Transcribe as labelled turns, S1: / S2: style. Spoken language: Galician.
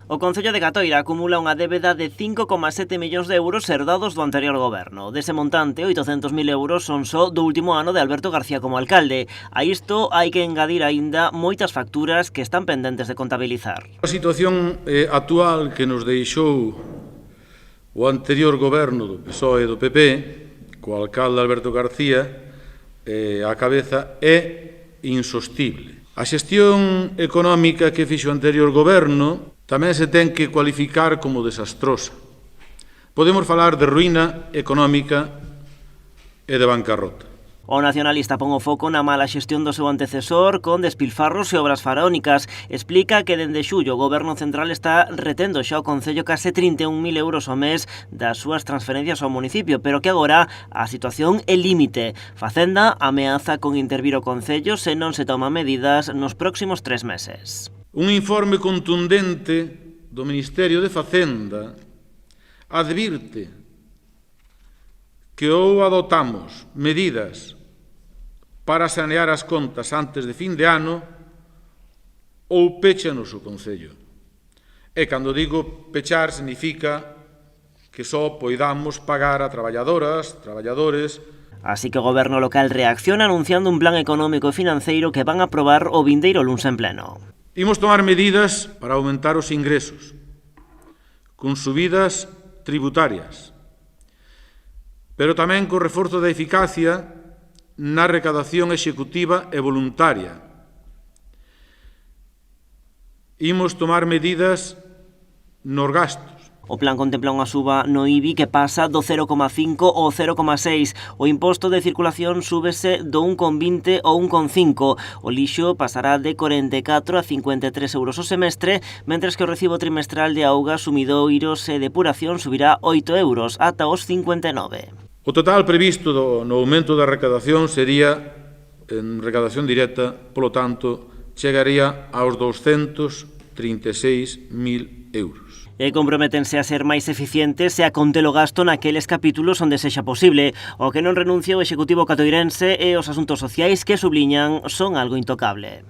S1: O Concello de Catoira acumula unha débeda de 5,7 millóns de euros herdados do anterior goberno. Dese montante, 800.000 euros son só do último ano de Alberto García como alcalde. A isto hai que engadir aínda moitas facturas que están pendentes de contabilizar.
S2: A situación actual que nos deixou o anterior goberno do PSOE e do PP, co alcalde Alberto García á cabeza, é insostible. A xestión económica que fixo o anterior goberno tamén se ten que cualificar como desastrosa. Podemos falar de ruína económica e de bancarrota.
S1: O nacionalista pon o foco na mala xestión do seu antecesor con despilfarros e obras faraónicas. Explica que dende xullo o Goberno Central está retendo xa o Concello case 31.000 euros ao mes das súas transferencias ao municipio, pero que agora a situación é límite. Facenda ameaza con intervir o Concello se non se toman medidas nos próximos 3 meses.
S2: Un informe contundente do Ministerio de Facenda advirte que ou adoptamos medidas para sanear as contas antes de fin de ano ou péchanos o Concello. E cando digo pechar significa que só poidamos pagar a traballadoras, traballadores.
S1: Así que o Goberno local reacciona anunciando un plan económico e financeiro que van a aprobar o vindeiro luns en pleno.
S2: Imos tomar medidas para aumentar os ingresos, con subidas tributarias, pero tamén co reforzo da eficacia na recadación executiva e voluntaria. Imos tomar medidas nos gastos.
S1: O plan contempla unha suba no IBI que pasa do 0,5 ao 0,6. O imposto de circulación súbese do 1,20 ao 1,5. O lixo pasará de 44 a 53 euros o semestre, mentres que o recibo trimestral de auga, sumidoiros e depuración subirá 8 euros ata os 59.
S2: O total previsto no aumento da recadación sería, en recadación directa, polo tanto, chegaría aos 236.000 euros.
S1: E comprométense a ser máis eficientes e a conter o gasto naqueles capítulos onde sexa posible. O que non renuncia o Executivo catoirense e os asuntos sociais que subliñan son algo intocable.